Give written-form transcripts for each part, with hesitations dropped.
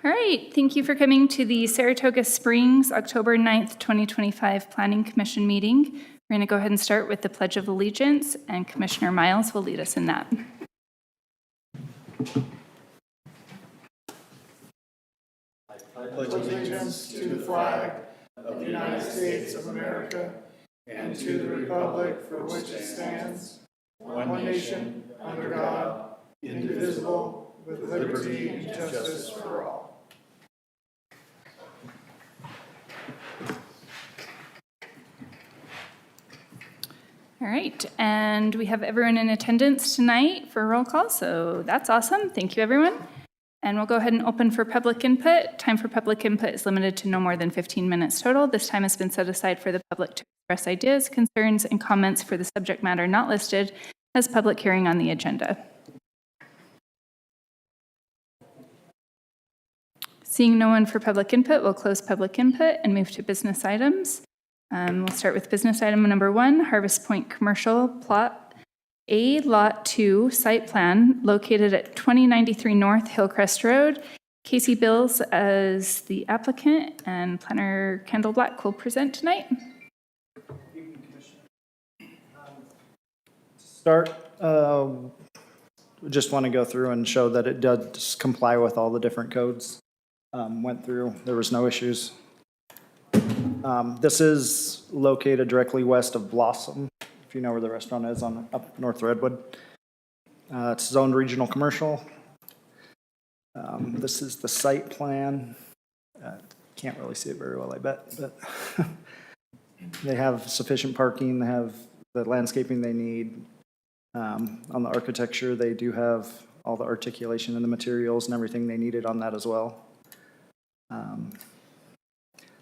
All right, thank you for coming to the Saratoga Springs, October 9th, 2025 Planning Commission meeting. We're going to go ahead and start with the Pledge of Allegiance, and Commissioner Miles will lead us in that. I pledge allegiance to the flag of the United States of America and to the republic for which it stands, one nation, under God, indivisible, with liberty and justice for all. All right, and we have everyone in attendance tonight for roll call, so that's awesome. Thank you, everyone. And we'll go ahead and open for public input. Time for public input is limited to no more than 15 minutes total. This time has been set aside for the public to express ideas, concerns, and comments for the subject matter not listed as public hearing on the agenda. Seeing no one for public input, we'll close public input and move to business items. We'll start with business item number 1, Harvest Point Commercial Plot A, Lot 2, Site Plan, located at 2093 North Hillcrest Road. Casey Bills as the applicant, and planner Kendall Black will present tonight. Start, just want to go through and show that it does comply with all the different codes. Went through, there was no issues. This is located directly west of Blossom, if you know where the restaurant is on up North Redwood. It's zoned regional commercial. This is the site plan. Can't really see it very well, I bet, but they have sufficient parking, they have the landscaping they need. On the architecture, they do have all the articulation and the materials and everything they needed on that as well.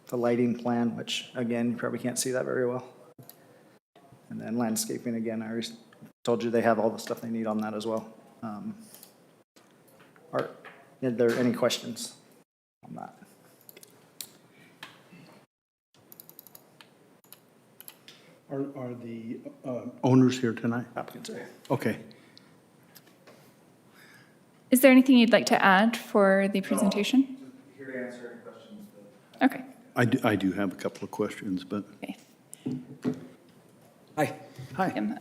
The lighting plan, which again, you probably can't see that very well. And then landscaping, again, I already told you they have all the stuff they need on that as well. Are there any questions on that? Are the owners here tonight? Applicants are here. Okay. Is there anything you'd like to add for the presentation? Here to answer any questions. Okay. I do have a couple of questions, but. Okay. Hi. Hi.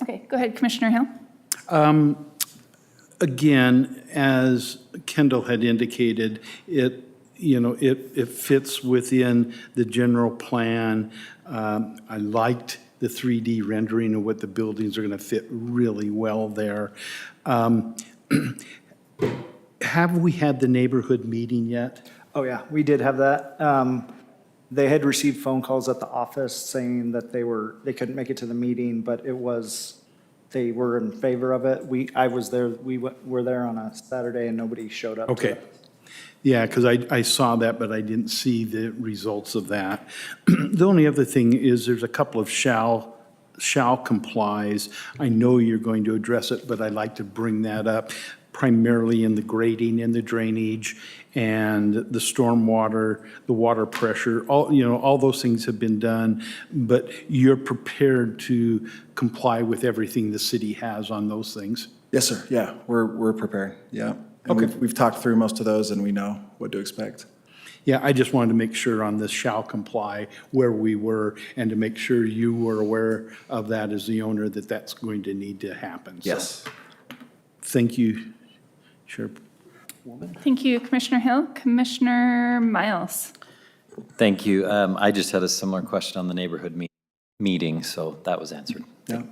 Okay, go ahead, Commissioner Hill. Again, as Kendall had indicated, it fits within the general plan. I liked the 3D rendering of what the buildings are going to fit really well there. Have we had the neighborhood meeting yet? Oh yeah, we did have that. They had received phone calls at the office saying that they couldn't make it to the meeting, but they were in favor of it. I was there, we were there on a Saturday and nobody showed up. Okay. Yeah, because I saw that, but I didn't see the results of that. The only other thing is there's a couple of shall complies. I know you're going to address it, but I'd like to bring that up primarily in the grading and the drainage and the stormwater, the water pressure, all those things have been done, but you're prepared to comply with everything the city has on those things? Yes, sir. Yeah, we're prepared. Yeah. And Okay. we've talked through most of those and we know what to expect. Yeah, I just wanted to make sure on this shall comply where we were and to make sure you were aware of that as the owner, that that's going to need to happen. So, Yes. thank you, Chair. Thank you, Commissioner Hill. Commissioner Miles. Thank you. I just had a similar question on the neighborhood meeting, so that was answered. Yeah.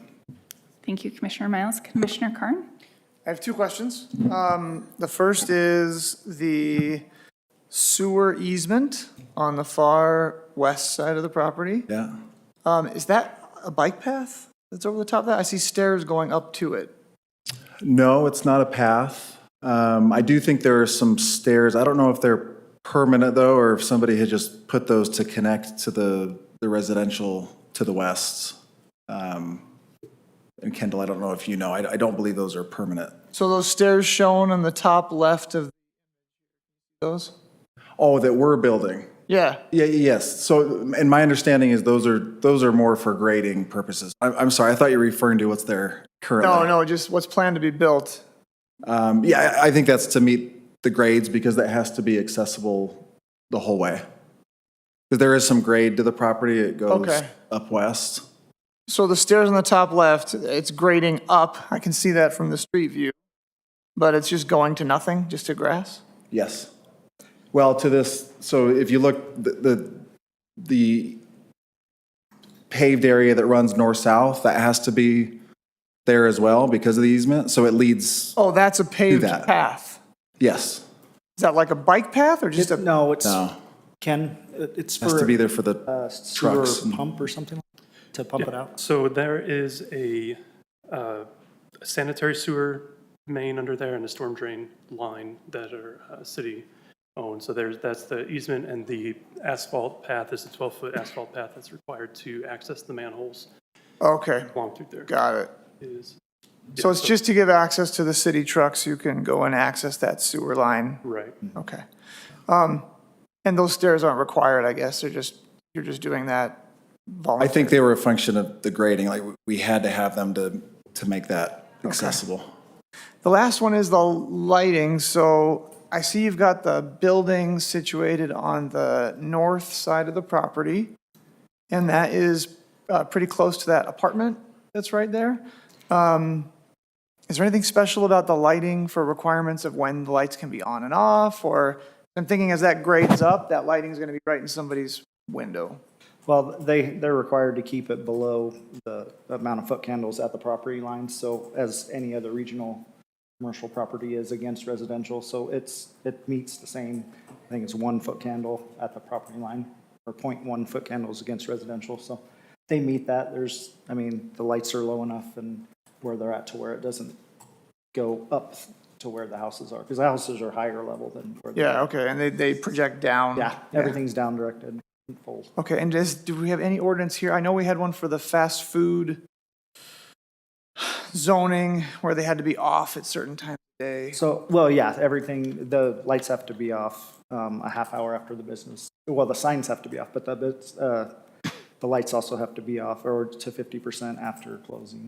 Thank you, Commissioner Miles. Commissioner Karn. I have two questions. The first is the sewer easement on the far west side of the property. Yeah. Is that a bike path that's over the top of that? I see stairs going up to it. No, it's not a path. I do think there are some stairs. I don't know if they're permanent though, or if somebody had just put those to connect to the residential to the west. And Kendall, I don't know if you know, I don't believe those are permanent. So those stairs shown on the top left of those? Oh, that we're building. Yeah. Yeah, yes. So, and my understanding is those are more for grading purposes. I'm sorry, I thought you were referring to what's there currently. No, just what's planned to be built. Yeah, I think that's to meet the grades because that has to be accessible the whole way. Because there is some grade to the property, it goes Okay. up west. So the stairs on the top left, it's grading up. I can see that from the street view. But it's just going to nothing, just to grass? Yes. Well, to this, so if you look, the paved area that runs north-south, that has to be there as well because of the easement, so it leads, Oh, that's a paved that. path. yes. Is that like a bike path or just a? No, it's, No, Ken, it's has to be for there for the sewer trucks. pump or something, to pump it out? So there is a sanitary sewer main under there and a storm drain line that are city-owned. So that's the easement, and the asphalt path is a 12-foot asphalt path that's required to access the manholes Okay, along through there. got it. Is So it's just to give access to the city trucks, you can go and access that sewer line? right. Okay. And those stairs aren't required, I guess, you're just doing that I voluntarily? think they were a function of the grading, like we had to have them to make that accessible. The last one is the lighting. So I see you've got the building situated on the north side of the property, and that is pretty close to that apartment that's right there. Is there anything special about the lighting for requirements of when the lights can be on and off? Or I'm thinking as that grades up, that lighting is going to be right in somebody's window. Well, they're required to keep it below the amount of foot candles at the property line, so as any other regional commercial property is against residential, so it meets the same, I think it's 1 foot candle at the property line, or 0.1 foot candles against residential, so they meet that. The lights are low enough and where they're at to where it doesn't go up to where the houses are, because the houses are higher level than where. Yeah, okay, and they project down? Yeah, everything's down directed, full. Okay, and do we have any ordinance here? I know we had one for the fast food zoning where they had to be off at certain times of day. So, well, yeah, everything, the lights have to be off a half hour after the business. Well, the signs have to be off, but the lights also have to be off or to 50% after closing.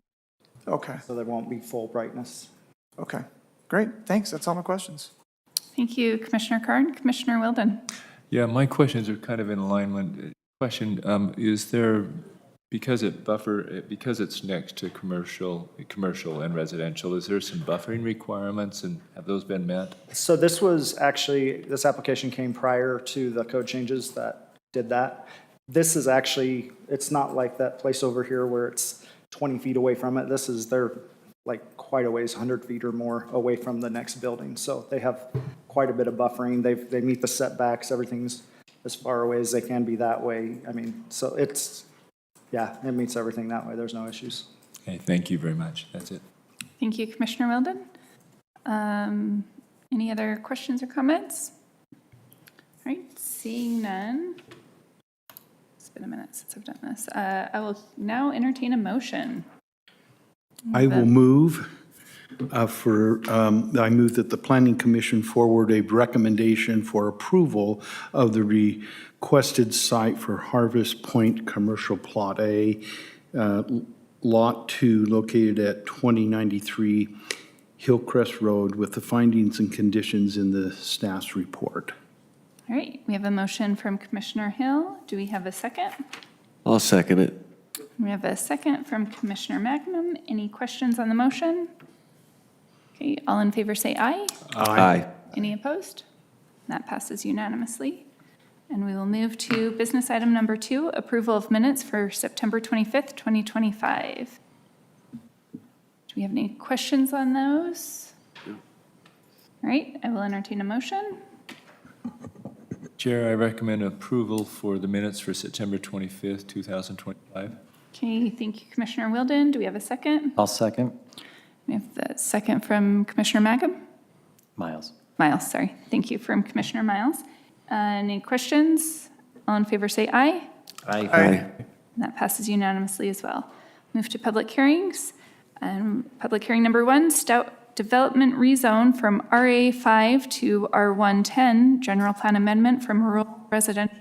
Okay, So there won't be full brightness. okay, great, thanks, that's all my questions. Thank you, Commissioner Carn. Commissioner Wilden? Yeah, my questions are kind of in alignment. Question, is there, because it's next to commercial and residential, is there some buffering requirements, and have those been met? So this application came prior to the code changes that did that. This is actually, it's not like that place over here where it's 20 feet away from it. They're like quite a ways, 100 feet or more away from the next building. So they have quite a bit of buffering. They meet the setbacks. Everything's as far away as they can be that way. So it meets everything that way. There's no issues. Okay, thank you very much. That's it. Thank you, Commissioner Wilden. Any other questions or comments? All right, seeing none. It's been a minute since I've done this. I will now entertain a motion. I will move I move that the Planning Commission forward a recommendation for approval of the requested site for Harvest Point Commercial Plot A, Lot 2, located at 2093 Hillcrest Road, with the findings and conditions in the staff's report. All right, we have a motion from Commissioner Hill. Do we have a second? I'll second it. We have a second from Commissioner Magnum. Any questions on the motion? Okay, all in favor say aye. Aye. Any opposed? That passes unanimously. And we will move to business item number 2, approval of minutes for September 25th, 2025. Do we have any questions on those? All right, I will entertain a motion. Chair, I recommend approval for the minutes for September 25th, 2025. Okay, thank you, Commissioner Wilden. Do we have a second? I'll second. We have the second from Commissioner Magum. Miles. Miles, sorry. Thank you from Commissioner Miles. Any questions? All in favor say aye. Aye. And that passes unanimously as well. Move to public hearings. Public hearing number 1, Stout Development Rezone from RA5 to R110, General Plan Amendment from Rural Residential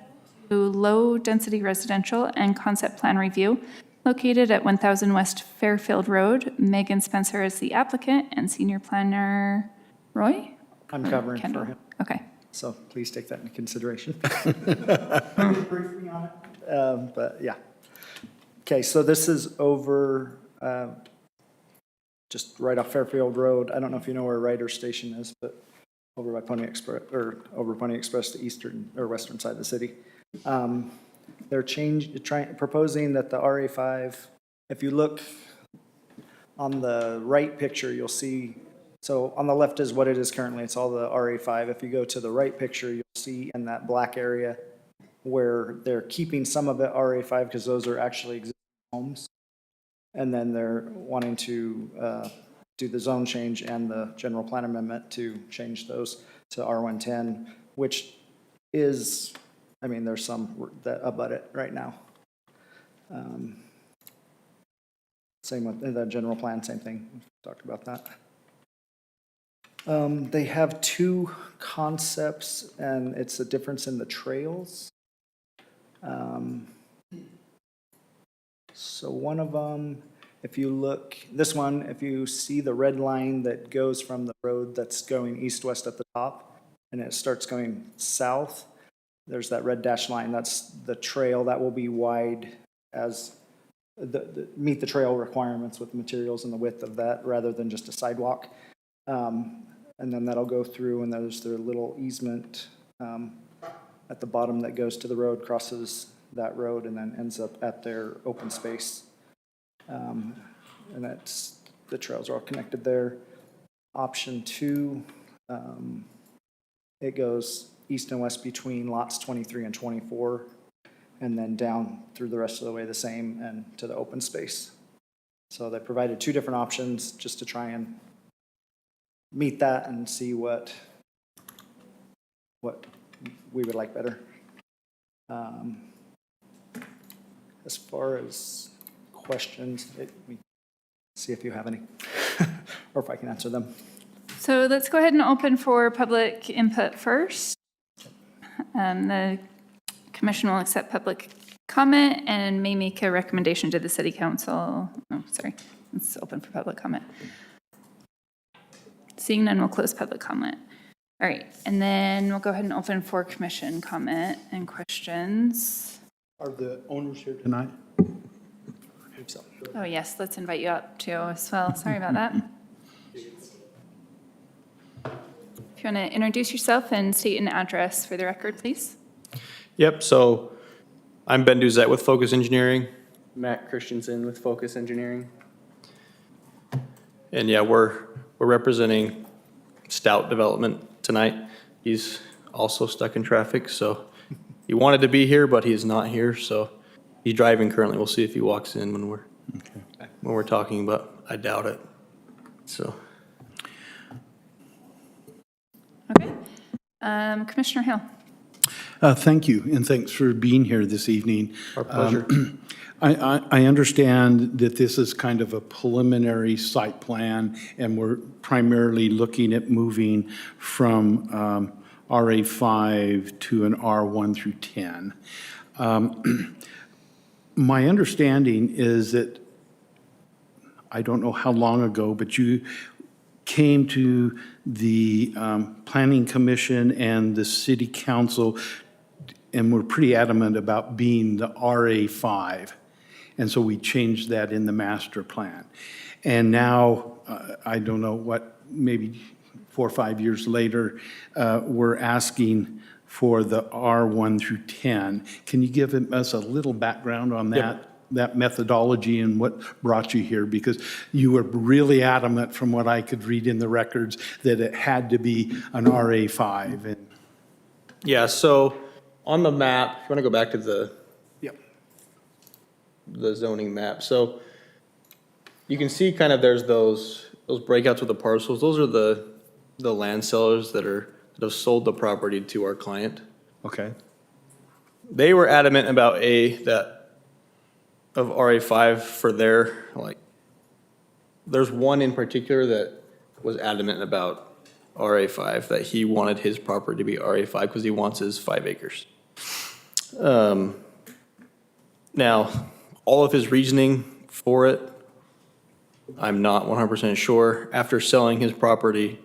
to Low Density Residential and Concept Plan Review, located at 1000 West Fairfield Road. Megan Spencer is the applicant and Senior Planner Roy I'm covering for Kendall? him, Okay. so please take that into consideration. But yeah. Okay, so this is over, just right off Fairfield Road. I don't know if you know where Ryder Station is, but over by Pony Express, or over Pony Express to eastern or western side of the city. They're proposing that the RA5, if you look on the right picture, you'll see, so on the left is what it is currently. It's all the RA5. If you go to the right picture, you'll see in that black area where they're keeping some of it RA5 because those are actually existing homes. And then they're wanting to do the zone change and the general plan amendment to change those to R110, which is, I mean, there's some that abut it right now. Same with the general plan, same thing. We've talked about that. They have two concepts, and it's a difference in the trails. So one of them, if you look, this one, if you see the red line that goes from the road that's going east-west at the top, and it starts going south, there's that red dashed line. That's the trail that will be wide as meet the trail requirements with the materials and the width of that, rather than just a sidewalk. And then that'll go through, and there's their little easement at the bottom that goes to the road, crosses that road, and then ends up at their open space. And that's, the trails are all connected there. Option 2, it goes east and west between lots 23 and 24, and then down through the rest of the way the same and to the open space. So they provided 2 different options just to try and meet that and see what we would like better. As far as questions, let me see if you have any, or if I can answer them. So let's go ahead and open for public input first. The commission will accept public comment and may make a recommendation to the city council. Oh, sorry, it's open for public comment. Seeing none, we'll close public comment. All right, and then we'll go ahead and open for commission comment and questions. Are the owners here tonight? Oh, yes, let's invite you up too as well. Sorry about that. If you want to introduce yourself and state an address for the record, please. Yep, so I'm Ben Duzette with Focus Engineering. Matt Christensen with Focus Engineering. And yeah, we're representing Stout Development tonight. He's also stuck in traffic, so he wanted to be here, but he is not here, so he's driving currently. We'll see if he walks in when we're talking, but I doubt it, so. Okay. Commissioner Hill. Thank you, and thanks for being here this evening. Our pleasure. I understand that this is kind of a preliminary site plan, and we're primarily looking at moving from RA5 to an R1 through 10. My understanding is that, I don't know how long ago, but you came to the Planning Commission and the City Council and were pretty adamant about being the RA5. And so we changed that in the master plan. And now, I don't know what, maybe 4 or 5 years later, we're asking for the R1 through 10. Can you give us a little background on that methodology and what brought you here? Because you were really adamant, from what I could read in the records, that it had to be an RA5. And Yeah, so on the map, if you want to go back to the zoning map. So you can see kind of there's those breakouts with the parcels. Those are the land sellers that have sold the property to our client. okay. They were adamant about that of RA5 for their, there's one in particular that was adamant about RA5, that he wanted his property to be RA5 because he wants his 5 acres. Now, all of his reasoning for it, I'm not 100% sure. After selling his property,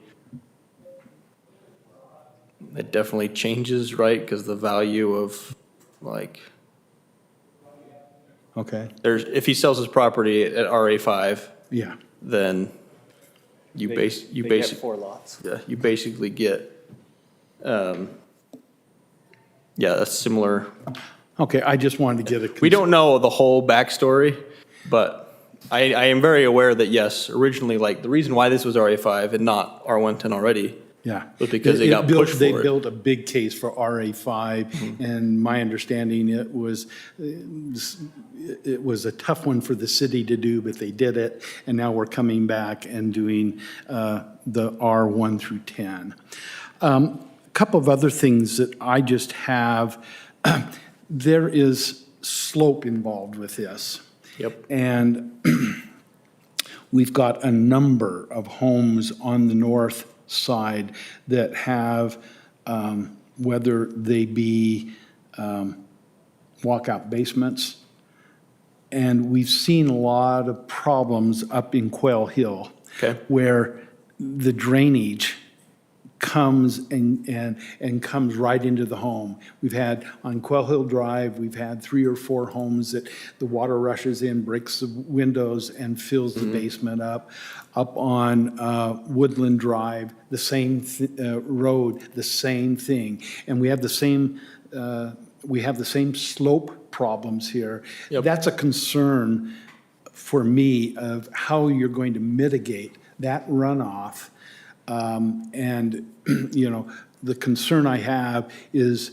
it definitely changes, right? Because the value of, like, Okay, if he sells his property at RA5, yeah. then you They get basically, 4 lots. yeah, you basically get, yeah, a similar, Okay, I just wanted to get a. we don't know the whole backstory, but I am very aware that, yes, originally, like, the reason why this was RA5 and not R110 already Yeah. was because they got pushed They for it. built a big case for RA5, and my understanding it was a tough one for the city to do, but they did it, and now we're coming back and doing the R1 through 10. A couple of other things that I just have, there is slope involved with this. Yep. And we've got a number of homes on the north side that have, whether they be walkout basements, and we've seen a lot of problems up in Quail Hill. Okay. Where the drainage comes and comes right into the home. We've had, on Quail Hill Drive, we've had 3 or 4 homes that the water rushes in, breaks the windows, and fills the basement up. Up on Woodland Drive, the same road, the same thing. And we have the same slope problems here. Yep. That's a concern for me of how you're going to mitigate that runoff. And, you know, the concern I have is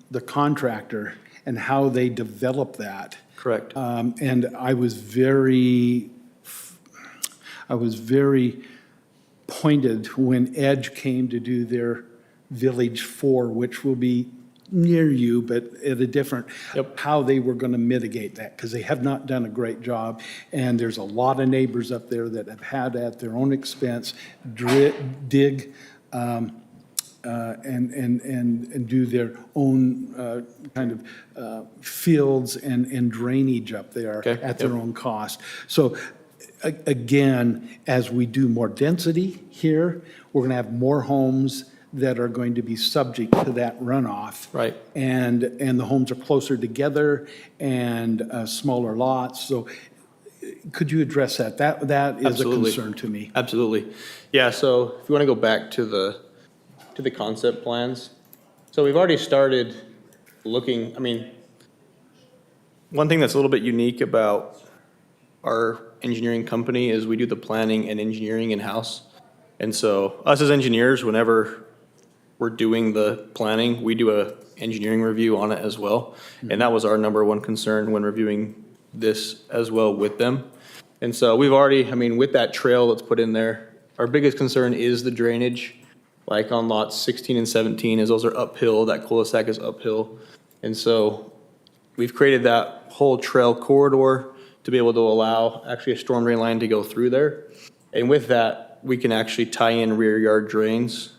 the contractor and how they develop that. Correct. And I was very pointed when Edge came to do their Village 4, which will be near you, but at a different, Yep. how they were going to mitigate that, because they have not done a great job. And there's a lot of neighbors up there that have had at their own expense dig and do their own kind of fields and drainage up there Okay, at their yep. own cost. So again, as we do more density here, we're going to have more homes that are going to be subject to that runoff. Right. And the homes are closer together and smaller lots. So could you address that? That is a Absolutely. concern to me. Absolutely. Yeah, so if you want to go back to the concept plans. So we've already started looking, I mean, one thing that's a little bit unique about our engineering company is we do the planning and engineering in-house. And so us as engineers, whenever we're doing the planning, we do a engineering review on it as well. And that was our number one concern when reviewing this as well with them. And so we've already, I mean, with that trail that's put in there, our biggest concern is the drainage. Like on lots 16 and 17, as those are uphill, that cul-de-sac is uphill. And so we've created that whole trail corridor to be able to allow actually a storm drain line to go through there. And with that, we can actually tie in rear yard drains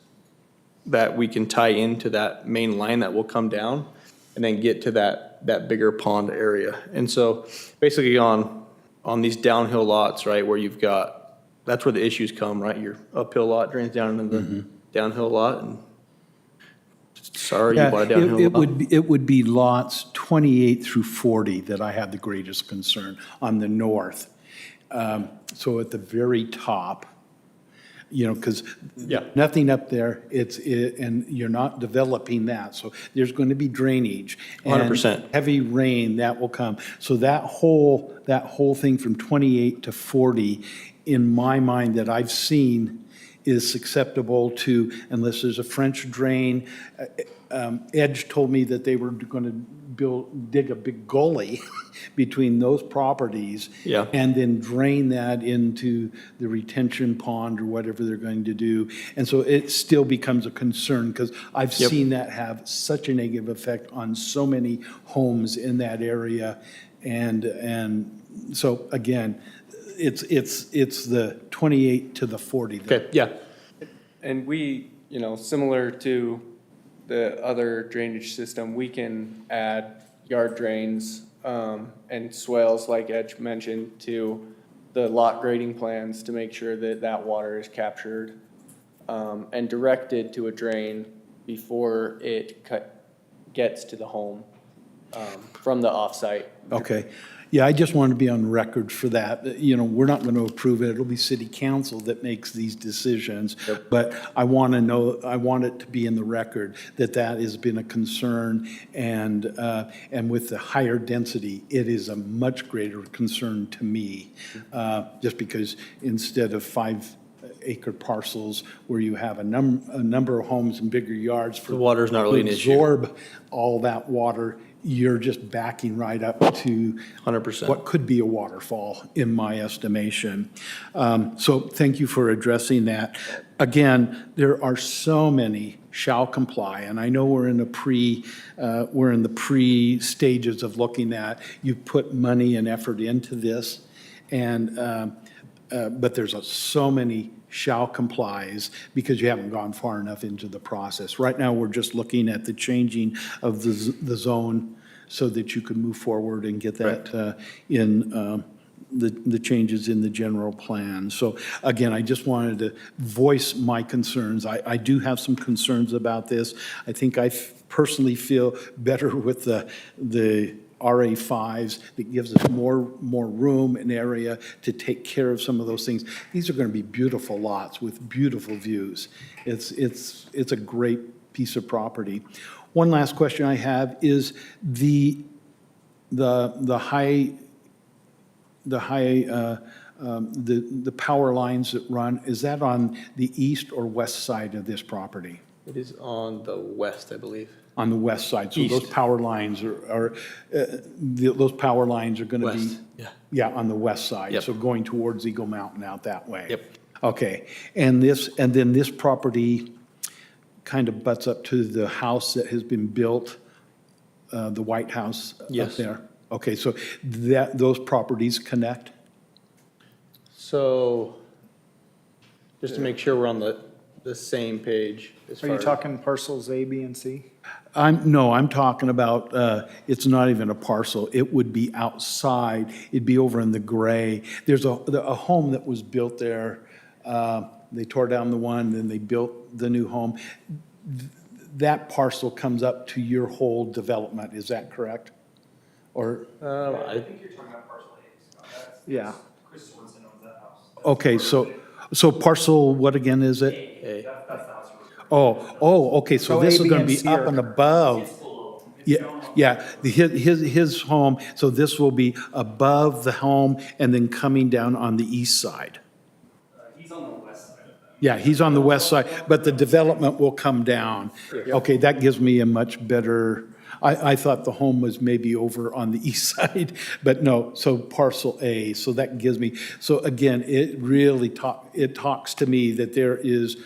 that we can tie into that main line that will come down and then get to that bigger pond area. And so basically on these downhill lots, right, where you've got, that's where the issues come, right? Your uphill lot drains down into the downhill lot, and sorry, you bought a downhill lot. It would be lots 28 through 40 that I have the greatest concern on the north. So at the very top, you know, because Yeah. nothing up there, and you're not developing that. So there's going to be drainage. and 100%. Heavy rain, that will come. So that whole thing from 28 to 40, in my mind, that I've seen is acceptable to, unless there's a French drain. Edge told me that they were going to dig a big gully between those properties. Yeah. And then drain that into the retention pond or whatever they're going to do. And so it still becomes a concern, because I've Yep. seen that have such a negative effect on so many homes in that area. And so again, it's the 28 to the 40. Okay, yeah, And we, you know, similar to the other drainage system, we can add yard drains and swales, like Edge mentioned, to the lot grading plans to make sure that that water is captured and directed to a drain before it gets to the home, from the offsite. Okay. Yeah, I just want to be on record for that. You know, we're not going to approve it. It'll be city council that makes these decisions. But I want to know, I want it to be in the record that that has been a concern. And with the higher density, it is a much greater concern to me. Just because instead of 5-acre parcels where you have a number of homes and bigger yards for. The water's not really an issue. Absorb all that water, you're just backing right up to 100%. what could be a waterfall, in my estimation. So thank you for addressing that. Again, there are so many shall comply, and I know we're in the pre stages of looking at, you've put money and effort into this, and, but there's so many shall complies because you haven't gone far enough into the process. Right now, we're just looking at the changing of the zone so that you can move forward and get that in the changes in the general plan. So again, I just wanted to voice my concerns. I do have some concerns about this. I think I personally feel better with the RA5s that gives us more room and area to take care of some of those things. These are going to be beautiful lots with beautiful views. It's a great piece of property. One last question I have is the power lines that run, is that on the east or west side of this property? It is on the west, I believe. On the west side, so those East. power lines those power lines are gonna be? West, yeah. Yeah, on the west side. Yep. So going towards Eagle Mountain out that way? Yep. Okay, and then this property kind of butts up to the house that has been built, the White House up Yes. there? Okay, so those properties connect? So, just to make sure we're on the same page as Are far you as. talking parcels A, B, and C? I'm talking about, it's not even a parcel. It would be outside. It'd be over in the gray. There's a home that was built there. They tore down the one, then they built the new home. That parcel comes up to your whole development, is that correct? Or, Yeah. okay, so parcel, what again is it? A. Okay, so So this A, is B, gonna and be C up are- and above. Yeah, his home, so this will be above the home and then coming down on the east side. He's on the west side of that. Yeah, he's on the west side, but the development will come down. Okay, that gives me a much better, I thought the home was maybe over on the east side, but no, so parcel A, so that gives me, so again, it really talks to me that there is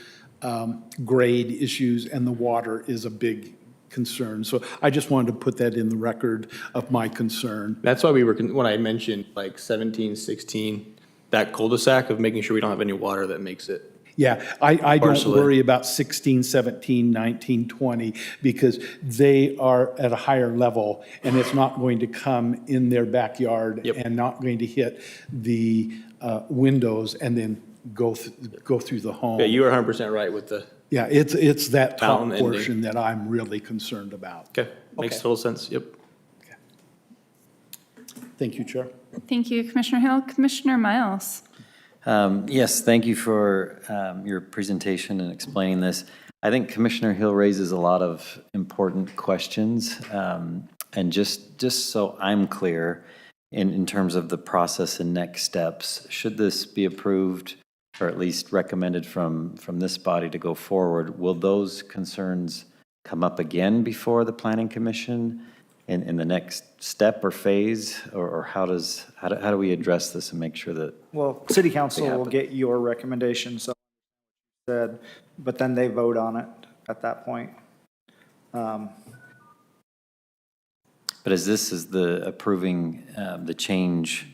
grade issues and the water is a big concern. So I just wanted to put that in the record of my concern. That's why we were, when I mentioned like 17, 16, that cul-de-sac of making sure we don't have any water that makes it. Yeah, I don't Parcel A. worry about 16, 17, 19, 20, because they are at a higher level, and it's not going to come in their backyard Yep. and not going to hit the windows and then go through the home. Yeah, you were 100% right with the, Yeah, it's that top Mountain ending. portion that I'm really concerned about. okay, makes Okay. total sense, yep. Thank you, Chair. Thank you, Commissioner Hill. Commissioner Miles? Yes, thank you for your presentation and explaining this. I think Commissioner Hill raises a lot of important questions. And just so I'm clear, in terms of the process and next steps, should this be approved or at least recommended from this body to go forward, will those concerns come up again before the Planning Commission in the next step or phase? Or how do we address this and make sure that? Well, city council will happen. get your recommendation, so said, but then they vote on it at that point. But as this is the approving the change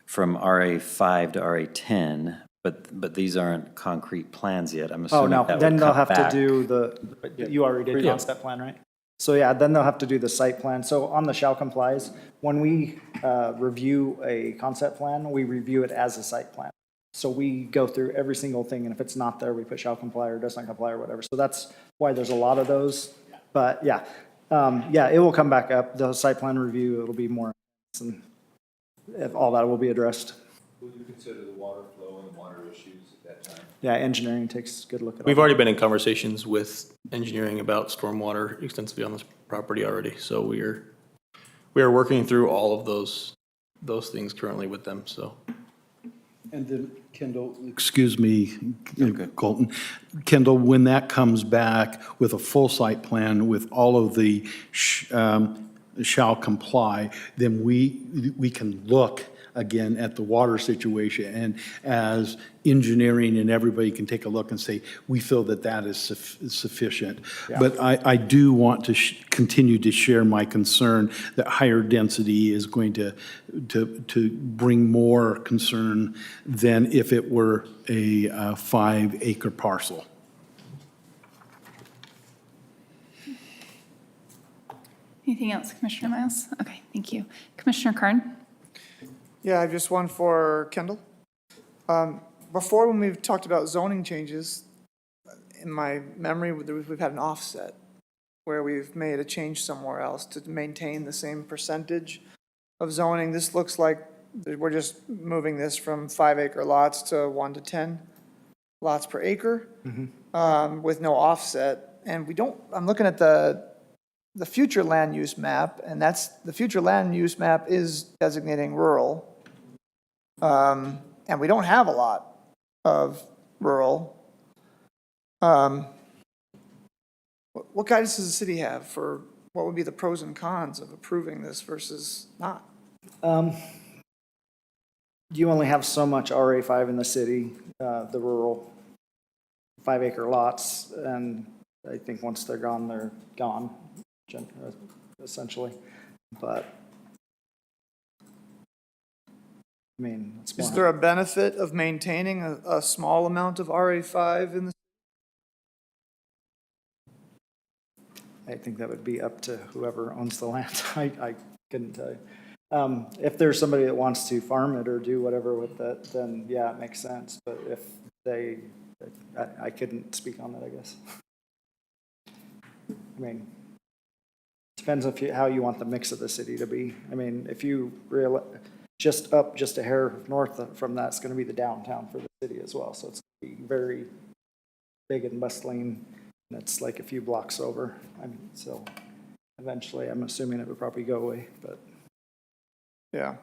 from RA5 to RA10, but these aren't concrete plans yet, I'm Oh, assuming no, that would then they'll come have to back. do you already did concept plan, right? So yeah, then they'll have to do the site plan. So on the shall complies, when we review a concept plan, we review it as a site plan. So we go through every single thing, and if it's not there, we put shall comply or does not comply or whatever. So that's why there's a lot of those. But yeah, it will come back up. The site plan review, it'll be more, and if all that will be addressed. Would you consider the water flow and the water issues at that time? Yeah, engineering takes a good look at all We've that. already been in conversations with engineering about stormwater extensively on this property already, so we are working through all of those things currently with them, so. And then Kendall, excuse me, Colton, Kendall, when that comes back with a full site plan with all of the shall comply, then we can look again at the water situation, and as engineering and everybody can take a look and say, we feel that that is sufficient. But I do want to continue to share my concern that higher density is going to bring more concern than if it were a 5-acre parcel. Anything else, Commissioner Miles? Okay, thank you. Commissioner Carn? Yeah, I have just one for Kendall. Before, when we've talked about zoning changes, in my memory, we've had an offset where we've made a change somewhere else to maintain the same percentage of zoning. This looks like we're just moving this from 5-acre lots to 1 to 10 lots per acre with no offset. And we don't, I'm looking at the future land use map, and the future land use map is designating rural. And we don't have a lot of rural. What guidance does the city have for what would be the pros and cons of approving this versus not? You only have so much RA5 in the city, the rural 5-acre lots, and I think once they're gone, essentially. But, I mean, it's Is more. there a benefit of maintaining a small amount of RA5 in the? I think that would be up to whoever owns the land. I couldn't tell you. If there's somebody that wants to farm it or do whatever with it, then yeah, it makes sense. But if I couldn't speak on that, I guess. I mean, depends how you want the mix of the city to be. I mean, if you just a hair north from that's going to be the downtown for the city as well. So it's going to be very big and bustling. And it's like a few blocks over. I mean, so eventually, I'm assuming it would probably go away, but. Yeah.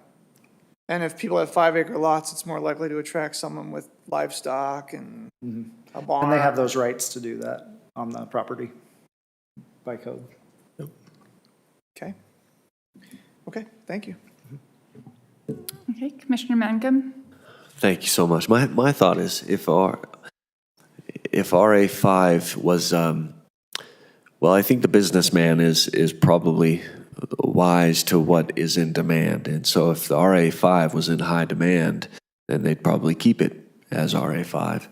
And if people have 5-acre lots, it's more likely to attract someone with livestock and a barn. And they have those rights to do that on the property by code. Okay. Okay, thank you. Okay, Commissioner Mangum? Thank you so much. My thought is if RA5 was, well, I think the businessman is probably wise to what is in demand. And so if the RA5 was in high demand, then they'd probably keep it as RA5.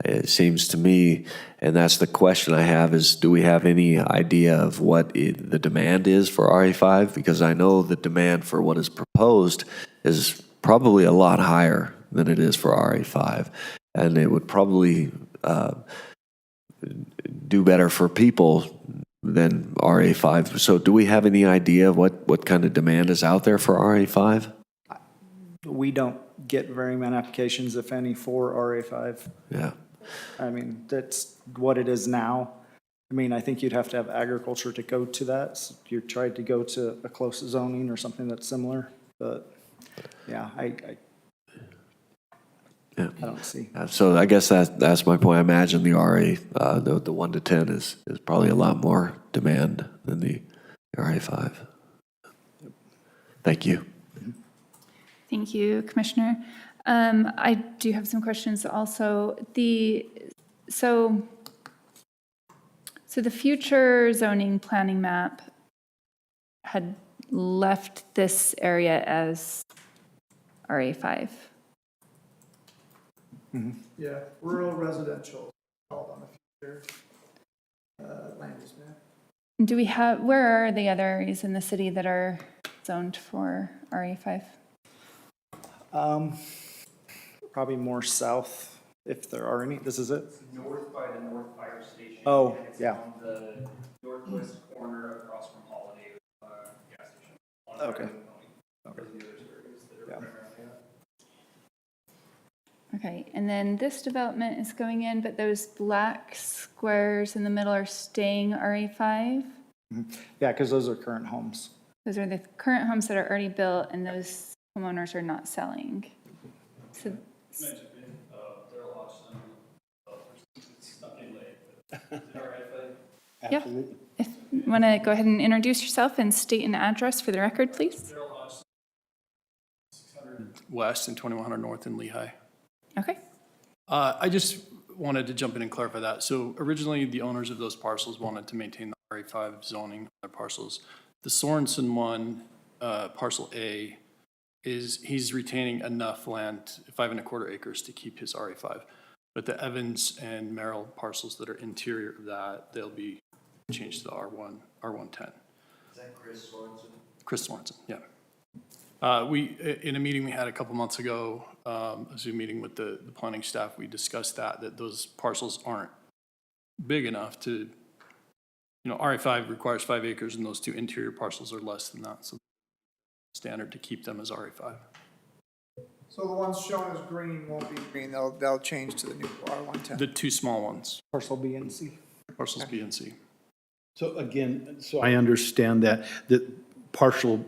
It seems to me, and that's the question I have, is do we have any idea of what the demand is for RA5? Because I know the demand for what is proposed is probably a lot higher than it is for RA5. And it would probably do better for people than RA5. So do we have any idea of what kind of demand is out there for RA5? We don't get very many applications, if any, for RA5. Yeah. I mean, that's what it is now. I mean, I think you'd have to have agriculture to go to that. So you tried to go to a close zoning or something that's similar, but yeah, I don't see. So I guess that's my point. I imagine the RA, the 1 to 10 is probably a lot more demand than the RA5. Thank you. Thank you, Commissioner. I do have some questions also. So the future zoning planning map had left this area as RA5. Yeah, rural residential, called on the future land use map. Do we have, where are the other areas in the city that are zoned for RA5? Probably more south, if there are any. This is it? North by the North Fire Station. Oh, and it's yeah. on the northwest corner across from Holiday gas station. On Okay. Highway 20. Those are the other areas that are Yeah. primarily at. Okay, and then this development is going in, but those black squares in the middle are staying RA5? Yeah, because those are current homes. Those are the current homes that are already built, and those homeowners are not selling. So, yep. If you want to go ahead and introduce yourself and state an address for the record, please. West and 2100 North in Lehigh. Okay. I just wanted to jump in and clarify that. So originally, the owners of those parcels wanted to maintain the RA5 zoning on their parcels. The Sorensen one, parcel A, he's retaining enough land, 5¼ acres, to keep his RA5. But the Evans and Merrill parcels that are interior of that, they'll be changed to the R110. Is that Chris Sorensen? Chris Sorensen, yeah. In a meeting we had a couple months ago, a Zoom meeting with the planning staff, we discussed that those parcels aren't big enough to, RA5 requires 5 acres and those 2 interior parcels are less than that. So standard to keep them as RA5. So the ones shown as green won't be green, they'll change to the new R110. The 2 small ones, Parcel B and C. parcels B and C. So again, so I understand that parcels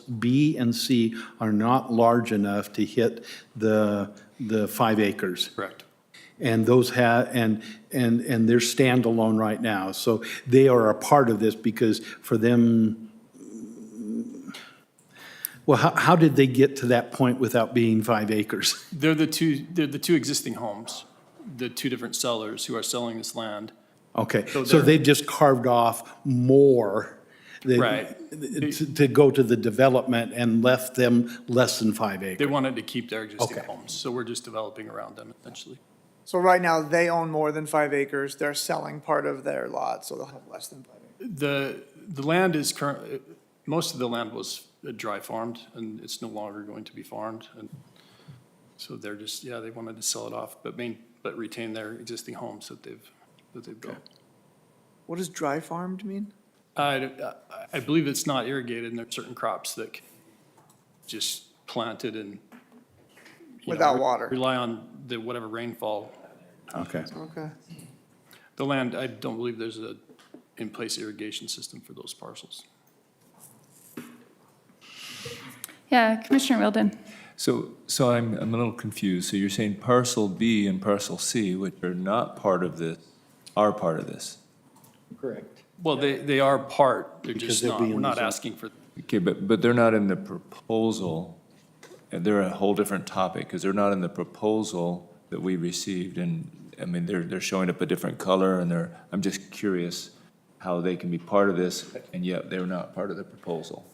B and C are not large enough to hit the 5 acres. Correct. And those and they're standalone right now. So they are a part of this because for them, well, how did they get to that point without being 5 acres? They're the two existing homes, the 2 different sellers who are selling this land. Okay, so they're- they've just carved off more. Right. To go to the development and left them less than 5 acres. They wanted to keep their existing Okay. homes, so we're just developing around them essentially. So right now, they own more than 5 acres, they're selling part of their lot, so they'll have less than 5 acres. The land is most of the land was dry farmed, and it's no longer going to be farmed. And so they're just, they wanted to sell it off, but retain their existing homes that they've built. What does dry farmed mean? I believe it's not irrigated, and there are certain crops that can just planted and. Without water. Rely on whatever rainfall. Okay. Okay. The land, I don't believe there's a in-place irrigation system for those parcels. Yeah, Commissioner Wilden. So I'm a little confused. So you're saying parcel B and parcel C, which are not part of this, are part of this? Correct. Well, they are part, they're Because just they'll not, be in we're the not zone. asking for. Okay, but they're not in the proposal, and they're a whole different topic, because they're not in the proposal that we received, and, I mean, they're showing up a different color, and I'm just curious how they can be part of this, and yet they're not part of the proposal.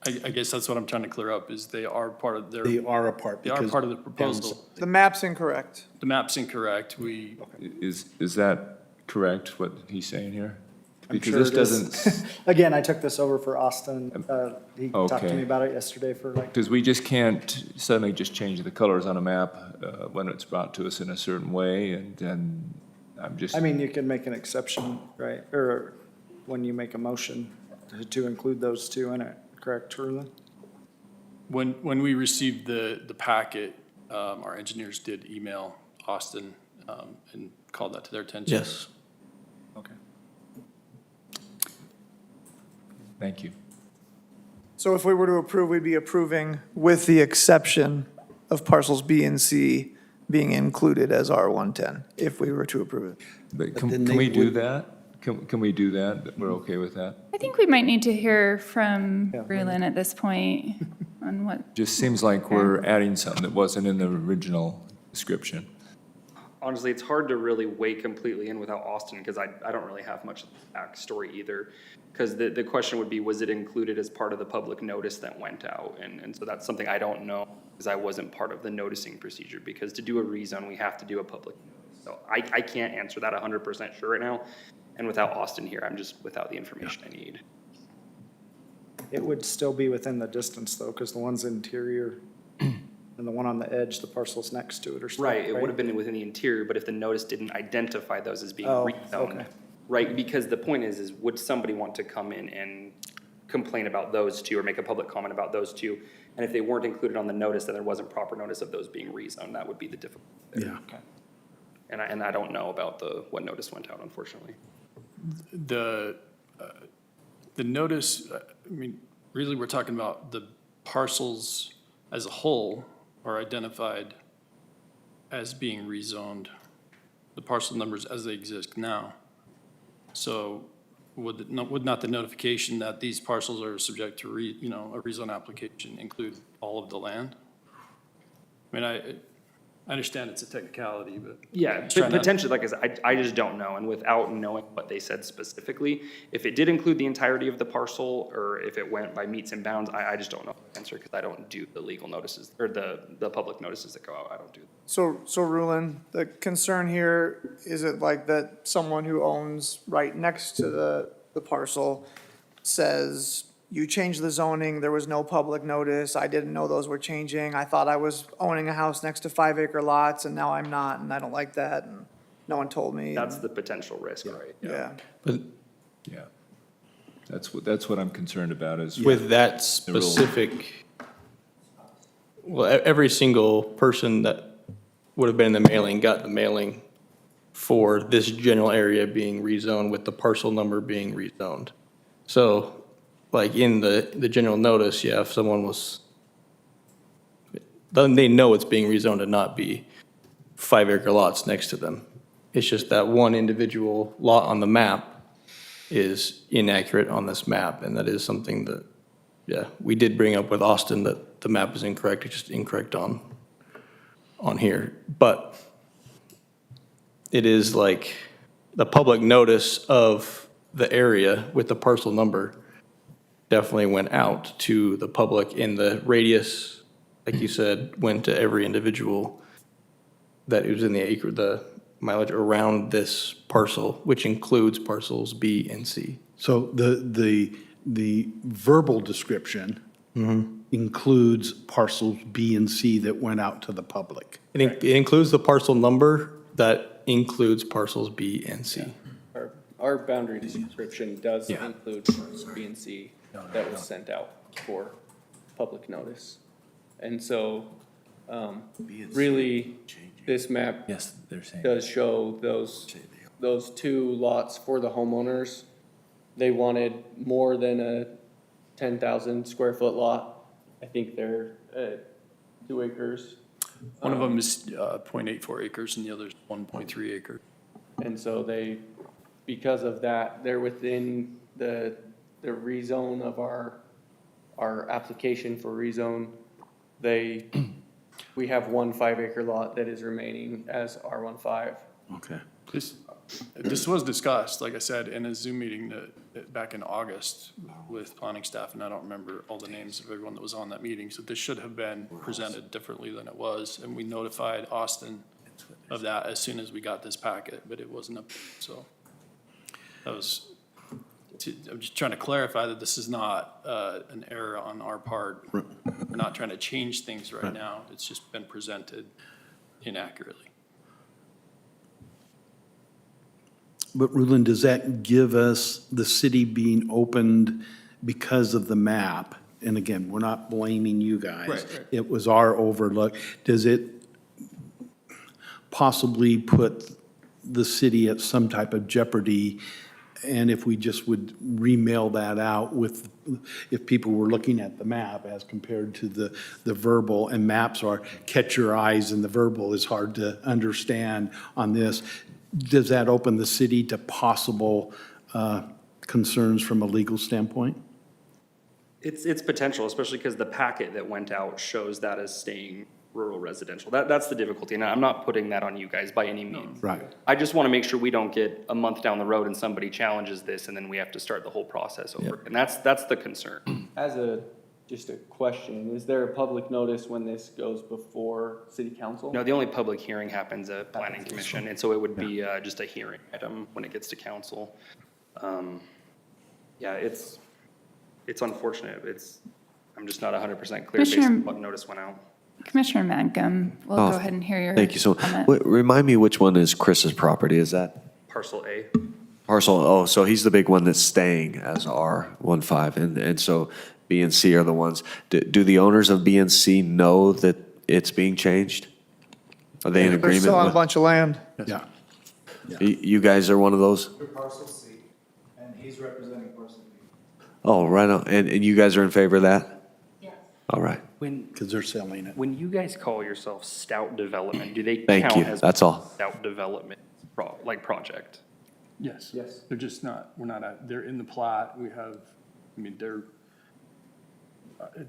I guess that's what I'm trying to clear up, is they are part of their, They are a part. they are because part of the proposal. The map's incorrect. The map's incorrect, Is that correct, what he's saying here? Because sure this it is. doesn't, Again, I took this over for Austin. He talked to Okay. me about it yesterday for like, because we just can't suddenly just change the colors on a map when it's brought to us in a certain way, and I'm just. I mean, you can make an exception, right? Or when you make a motion to include those 2 in it, correct, Truland? when we received the packet, our engineers did email Austin and called that to their attention. Yes. Okay. Thank you. So if we were to approve, we'd be approving with the exception of parcels B and C being included as R110, if we were to approve it. But then can they we do would- that? Can we do that? We're okay with that? I think we might need to hear from Rulon at this point on what, Just seems like we're adding something that wasn't in the original description. Honestly, it's hard to really weigh completely in without Austin, because I don't really have much of the backstory either. Because the question would be, was it included as part of the public notice that went out? And so that's something I don't know, because I wasn't part of the noticing procedure, because to do a rezone, we have to do a public notice. So I can't answer that 100% sure right now. And without Austin here, I'm just without the information I need. It would still be within the distance though, because the ones interior And the one on the edge, the parcels next to it or something. Right, it would have been within the interior, but if the notice didn't identify those as being Oh, rezoned. okay. Right, because the point is would somebody want to come in and complain about those two or make a public comment about those two? And if they weren't included on the notice, then there wasn't proper notice of those being rezoned, that would be the difficulty there. Yeah. And I don't know about what notice went out, unfortunately. The notice, I mean, really, we're talking about the parcels as a whole are identified as being rezoned, the parcel numbers as they exist now. So would not the notification that these parcels are subject to a rezone application include all of the land? I mean, I understand it's a technicality, but. Yeah, Just trying to- potentially, like I said, I just don't know, and without knowing what they said specifically, if it did include the entirety of the parcel, or if it went by meets and bounds, I just don't know the answer, because I don't do the legal notices, or the public notices that go out, I don't do. So Rulon, the concern here, is it like that someone who owns right next to the parcel says, you changed the zoning, there was no public notice, I didn't know those were changing, I thought I was owning a house next to 5-acre lots, and now I'm not, and I don't like that, and no one told me. That's the potential risk, right? Yeah. Yeah. That's what I'm concerned about is. With that specific, well, every single person that would have been in the mailing got the mailing for this general area being rezoned with the parcel number being rezoned. So, like in the general notice, yeah, if someone was, then they know it's being rezoned and not be 5-acre lots next to them. It's just that one individual lot on the map is inaccurate on this map, and that is something that, yeah, we did bring up with Austin that the map is incorrect, it's just incorrect on here. But it is like the public notice of the area with the parcel number definitely went out to the public in the radius, like you said, went to every individual that was in the acre, the mileage around this parcel, which includes parcels B and C. So the verbal description includes parcels B and C that went out to the public. It includes the parcel number that includes parcels B and C. Our boundary description does Yeah. include parcels B and C that was sent out for public notice. And so, really, this map Yes, they're saying. does show those two lots for the homeowners. They wanted more than a 10,000 square foot lot. I think they're 2 acres. One of them is 0.84 acres and the other is 1.3 acres. And so they, because of that, they're within the rezone of our application for rezone. We have one 5-acre lot that is remaining as R15. Okay. This was discussed, like I said, in a Zoom meeting back in August with planning staff, and I don't remember all the names of everyone that was on that meeting. So this should have been presented differently than it was, and we notified Austin of that as soon as we got this packet, but it wasn't up, so. That was, I'm just trying to clarify that this is not an error on our part. We're not trying to change things right now. It's just been presented inaccurately. But Rulon, does that give us the city being opened because of the map? And again, we're not blaming you guys. Right. It was our overlook. Does it possibly put the city at some type of jeopardy? And if we just would remail that out with, if people were looking at the map as compared to the verbal, and maps are catch your eyes and the verbal is hard to understand on this, does that open the city to possible concerns from a legal standpoint? It's potential, especially because the packet that went out shows that as staying rural residential. That's the difficulty, and I'm not putting that on you guys by any means. Right. I just want to make sure we don't get a month down the road and somebody challenges this, and then we have to start the whole process over. And that's the concern. Just a question, is there a public notice when this goes before city council? No, the only public hearing happens at planning commission, and so it would be just a hearing item when it gets to council. Yeah, it's unfortunate. I'm just not 100% clear based Commissioner- on what notice went out. Commissioner Mangum, we'll Oh, go ahead and hear your Thank you. So comment. remind me which one is Chris's property? Is that Parcel A. parcel? Oh, so he's the big one that's staying as R15. And so B and C are the ones. Do the owners of B and C know that it's being changed? Are they in They're agreement still on a with? bunch of land. Yeah. You guys are one of those? Parcel C, and he's representing parcel B. Oh, right on. And you guys are in favor of that? Yes. All right. Because they're selling it. When you guys call yourself Stout Development, do they Thank count you. as That's all. Stout Development project? Yes. Yes. They're just not, we're not, they're in the plat. We have, I mean,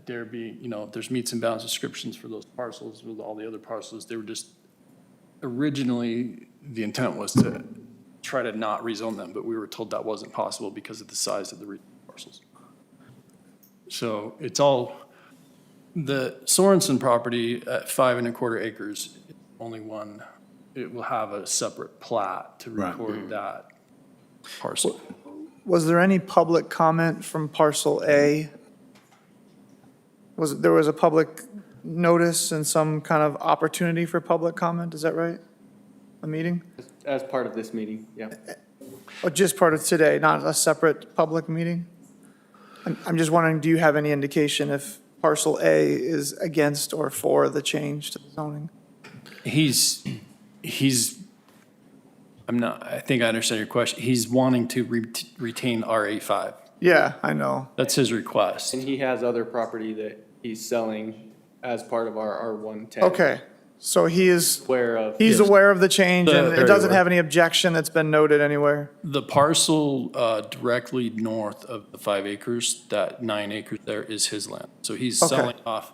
they're being, you know, there's meets and bounds descriptions for those parcels with all the other parcels. They were just, originally, the intent was to try to not rezone them, but we were told that wasn't possible because of the size of the parcels. So it's all, the Sorensen property at 5 1/4 acres, only one, it will have a separate plat to Right. record that parcel. Was there any public comment from parcel A? There was a public notice and some kind of opportunity for public comment, is that right? A meeting? As part of this meeting, yeah. Or just part of today, not a separate public meeting? I'm just wondering, do you have any indication if parcel A is against or for the change to the zoning? He's, I think I understand your question. He's wanting to retain RA5. Yeah, I know. That's his request. And he has other property that he's selling as part of our R110. Okay, so he's Aware of. aware of the change and it Very doesn't aware. have any objection that's been noted anywhere? The parcel directly north of the 5 acres, that 9 acres there is his land. So he's Okay. selling off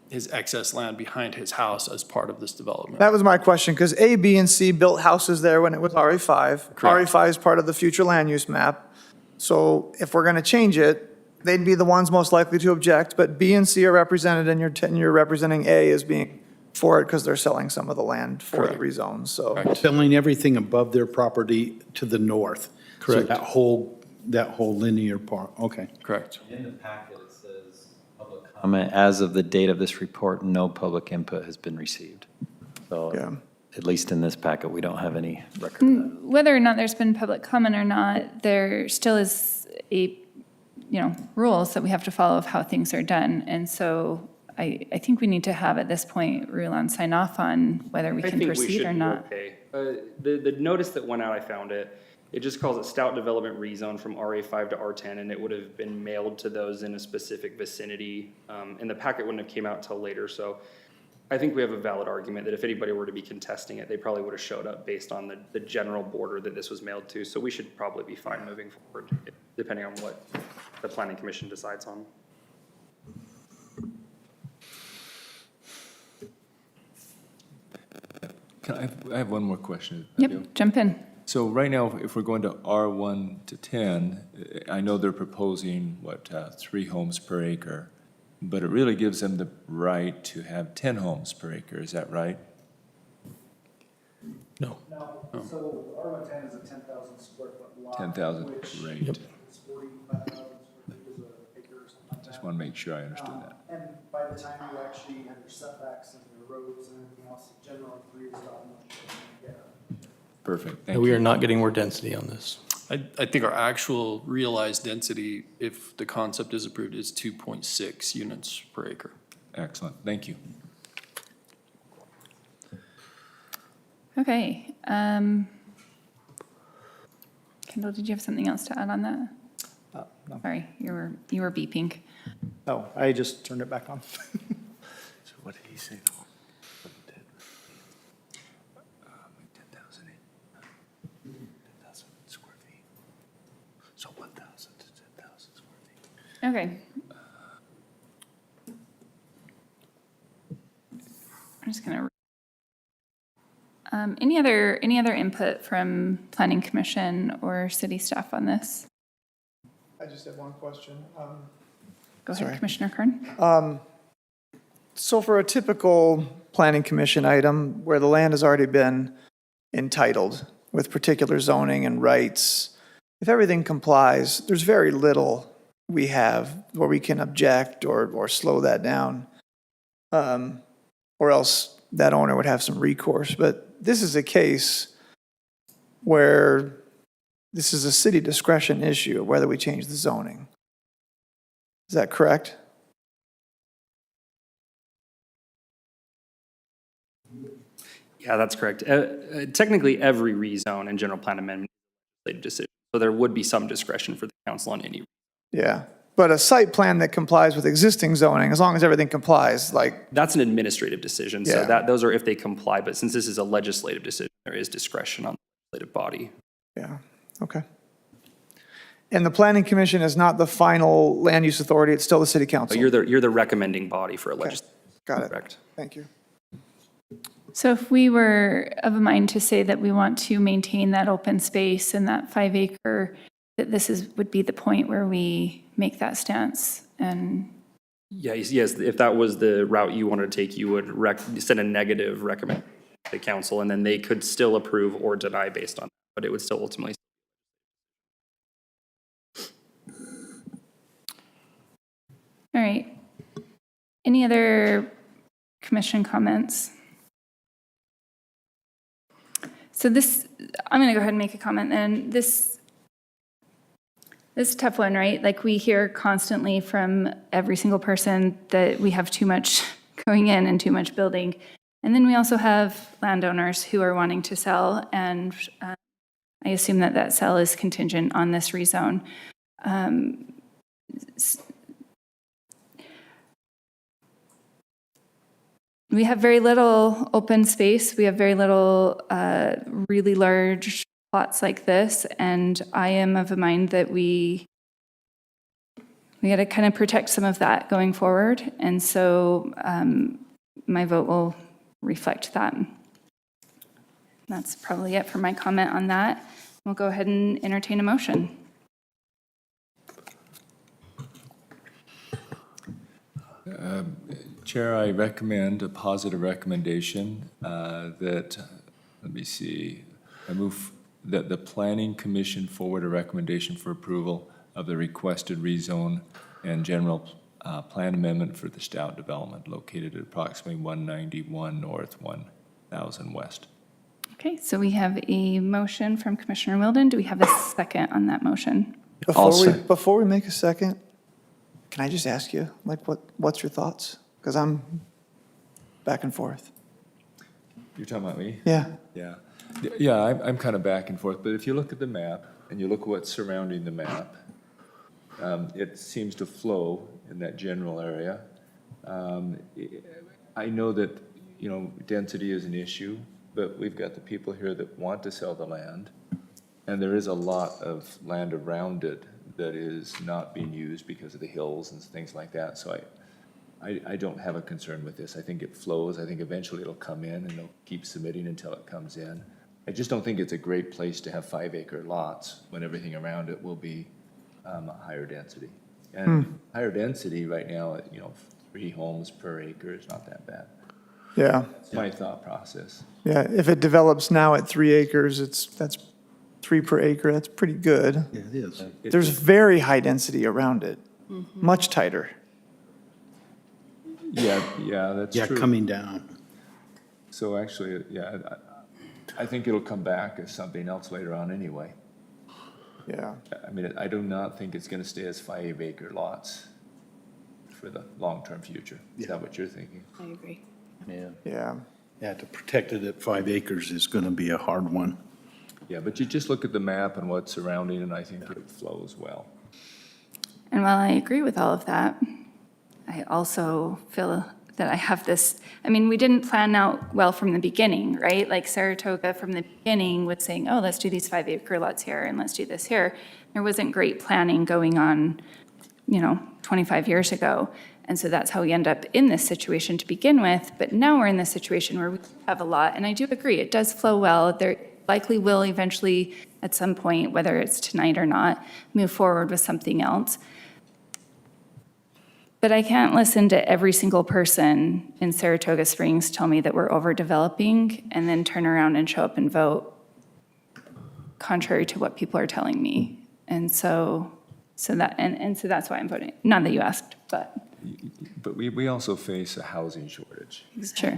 his excess land behind his house as part of this development. That was my question, because A, B, and C built houses there when it was RA5. Correct. RA5 is part of the future land use map. So if we're going to change it, they'd be the ones most likely to object, but B and C are represented and you're representing A as being for it because they're selling some of the land for the Correct. rezone, so. Correct. Selling everything above their property to the north. Correct. So that whole linear part, okay. Correct. In the packet, it says public comment. As of the date of this report, no public input has been received. So Yeah. at least in this packet, we don't have any record of that. Whether or not there's been public comment or not, there still is rules that we have to follow of how things are done. And so I think we need to have at this point, Rulon sign off on whether we I can think we proceed should or be not. okay. The notice that went out, I found it. It just calls it Stout Development Rezone from RA5 to R10, and it would have been mailed to those in a specific vicinity. And the packet wouldn't have came out until later, so I think we have a valid argument that if anybody were to be contesting it, they probably would have showed up based on the general border that this was mailed to. So we should probably be fine moving forward, depending on what the Planning Commission decides on. I have one more question. if I do. Yep, jump in. So right now, if we're going to R1 to 10, I know they're proposing, 3 homes per acre, but it really gives them the right to have 10 homes per acre, is that right? No. Oh. So R110 is a 10,000 square foot lot. 10,000, which great. is 45,000 square feet is an acre or something like that. Just want to make sure I understood that. And by the time you actually have your setbacks and your roads and everything else, generally 3 is about much. Yeah. Perfect, thank you. We are not getting more density on this. I think our actual realized density, if the concept is approved, is 2.6 units per acre. Excellent, thank you. Okay. Kendall, did you have something else to add on that? No. Sorry, you were beeping. Oh, I just turned it back on. So what did he say? 10,000 square feet. So 1,000 to 10,000 square feet. Okay. I'm just gonna. Any other input from Planning Commission or city staff on this? I just have one question. Go Sorry. ahead, Commissioner Kern. So for a typical planning commission item where the land has already been entitled with particular zoning and rights, if everything complies, there's very little we have where we can object or slow that down. or else that owner would have some recourse. But this is a case where this is a city discretion issue, whether we change the zoning. Is that correct? Yeah, that's correct. Technically, every rezone and general plan amendment is a legislative decision. So there would be some discretion for the council on any. Yeah. But a site plan that complies with existing zoning, as long as everything complies, like, That's an administrative decision. So Yeah. those are if they comply. But since this is a legislative decision, there is discretion on the legislative body. yeah, okay. And the planning commission is not the final land use authority, it's still the city So council? you're the recommending body for a Okay, legislative. got it. Correct. Thank you. So if we were of a mind to say that we want to maintain that open space and that 5 acre, that would be the point where we make that stance and, Yes, if that was the route you wanted to take, you would send a negative recommend to the council, and then they could still approve or deny based on that, but it would still ultimately. all right. Any other commission comments? So I'm going to go ahead and make a comment then. This is a tough one, right? Like we hear constantly from every single person that we have too much going in and too much building. And then we also have landowners who are wanting to sell, and I assume that sell is contingent on this rezone. We have very little open space. We have very little really large plots like this, and I am of a mind that we got to kind of protect some of that going forward, and so my vote will reflect that. That's probably it for my comment on that. We'll go ahead and entertain a motion. Chair, I recommend a positive recommendation that, let me see, I move that the Planning Commission forward a recommendation for approval of the requested rezone and general plan amendment for the Stout development located at approximately 191 North, 1000 West. Okay, so we have a motion from Commissioner Wilden. Do we have a second on that motion? Before we make a second, can I just ask you, like, what's your thoughts? Because I'm back and forth. You're talking about me? Yeah. Yeah. Yeah, I'm kind of back and forth, but if you look at the map and you look at what's surrounding the map, it seems to flow in that general area. I know that, density is an issue, but we've got the people here that want to sell the land, and there is a lot of land around it that is not being used because of the hills and things like that, so I don't have a concern with this. I think it flows. I think eventually it'll come in and they'll keep submitting until it comes in. I just don't think it's a great place to have 5 acre lots when everything around it will be higher density. And higher density right now, 3 homes per acre is not that bad. Yeah. That's my thought process. Yeah, if it develops now at 3 acres, that's 3 per acre, that's pretty good. Yeah, it is. There's very high density around it, much tighter. Yeah, that's Yeah, true. coming down. So actually, yeah, I think it'll come back as something else later on anyway. Yeah. I mean, I do not think it's gonna stay as 5 acre lots for the long-term future. Is that what you're thinking? I agree. Yeah. Yeah, to protect it at 5 acres is going to be a hard one. Yeah, but you just look at the map and what's surrounding, and I think it flows well. And while I agree with all of that, I also feel that I have this, we didn't plan out well from the beginning, right? Like Saratoga from the beginning was saying, oh, let's do these 5 acre lots here and let's do this here. There wasn't great planning going on, 25 years ago. And so that's how we end up in this situation to begin with. But now we're in this situation where we have a lot, and I do agree, it does flow well. There likely will eventually, at some point, whether it's tonight or not, move forward with something else. But I can't listen to every single person in Saratoga Springs tell me that we're overdeveloping and then turn around and show up and vote contrary to what people are telling me. And so that's why I'm voting. Not that you asked, but. But we also face a housing shortage Sure.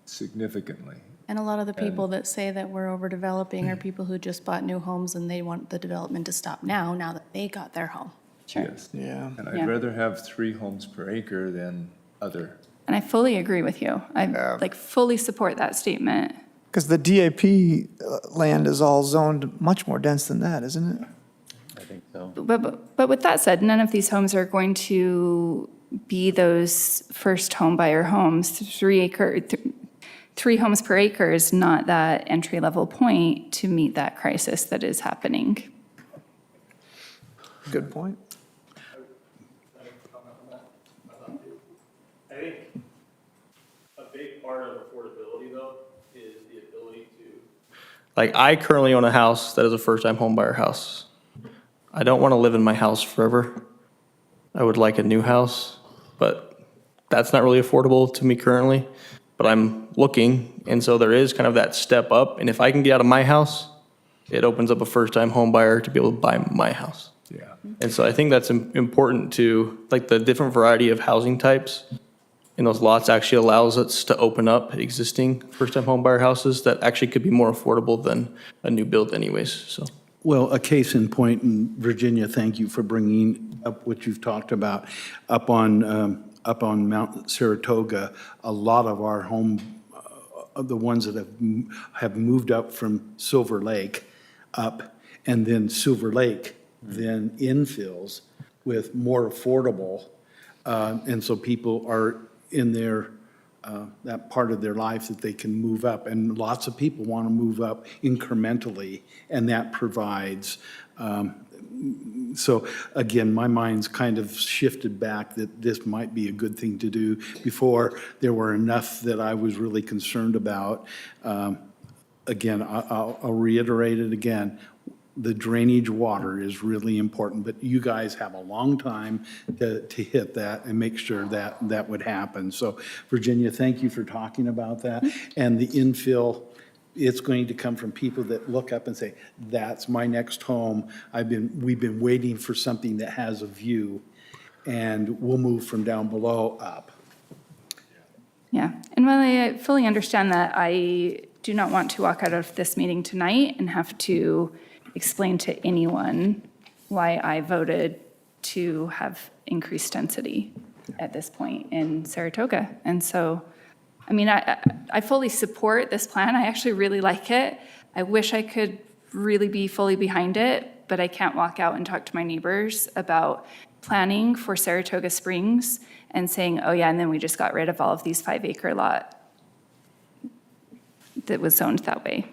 significantly. And a lot of the people that say that we're overdeveloping are people who just bought new homes and they want the development to stop now that they got their home. Sure. Yes. Yeah. And Yeah. I'd rather have 3 homes per acre than other. And I fully agree with you. I like fully support that statement. Because the DAP land is all zoned much more dense than that, isn't it? I think so. But with that said, none of these homes are going to be those first home buyer homes. 3 homes per acre is not that entry-level point to meet that crisis that is happening. Good point. I think a big part of affordability, though, is the ability to. Like, I currently own a house that is a first-time homebuyer house. I don't want to live in my house forever. I would like a new house, but that's not really affordable to me currently. But I'm looking, and so there is kind of that step up. And if I can get out of my house, it opens up a first-time homebuyer to be able to buy my house. Yeah. And so I think that's important to, like, the different variety of housing types in those lots actually allows us to open up existing first-time homebuyer houses that actually could be more affordable than a new build anyways, so. Well, a case in point, in Virginia, thank you for bringing up what you've talked about. Up on Mount Saratoga, a lot of our the ones that have moved up from Silver Lake up, and then Silver Lake then infills with more affordable. And so people are in their, that part of their life that they can move up. And lots of people want to move up incrementally, and that provides. So again, my mind's kind of shifted back that this might be a good thing to do. Before, there were enough that I was really concerned about. Again, I'll reiterate it again. The drainage water is really important, but you guys have a long time to hit that and make sure that that would happen. So Virginia, thank you for talking about that. And the infill, it's going to come from people that look up and say, that's my next home. We've been waiting for something that has a view, and we'll move from down below up. Yeah, and while I fully understand that, I do not want to walk out of this meeting tonight and have to explain to anyone why I voted to have increased density at this point in Saratoga. And so, I mean, I fully support this plan. I actually really like it. I wish I could really be fully behind it, but I can't walk out and talk to my neighbors about planning for Saratoga Springs and saying, oh yeah, and then we just got rid of all of these 5-acre lot that was zoned that way.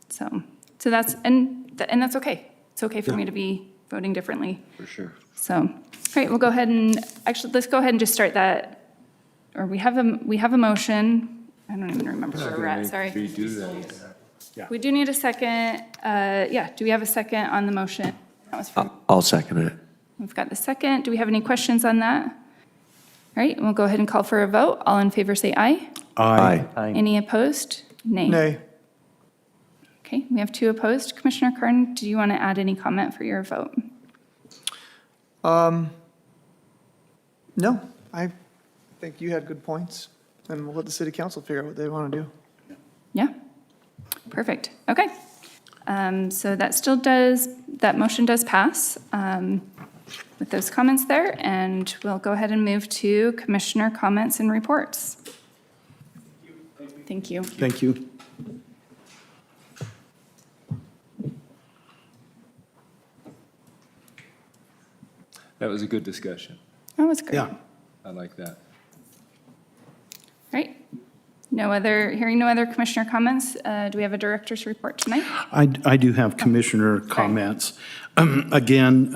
So that's, and that's okay. It's okay for me to be voting differently. For sure. So, all right, we'll go ahead and, actually, let's go ahead and just start that, or we have a motion. I don't even remember where we're at, sorry. Redo that. We do need a second. Yeah, do we have a second on the motion? That was from, I'll second it. we've got the second. Do we have any questions on that? All right, we'll go ahead and call for a vote. All in favor, say aye. Aye. Any opposed? Nay. Nay. Okay, we have 2 opposed. Commissioner Carn, do you want to add any comment for your vote? No, I think you had good points, and we'll let the city council figure out what they want to do. Yeah, perfect. Okay. So that motion does pass with those comments there, and we'll go ahead and move to commissioner comments and reports. Thank you. Thank you. That was a good discussion. That was great. Yeah. I like that. Right. Hearing no other commissioner comments, do we have a director's report tonight? I do have commissioner comments. Again,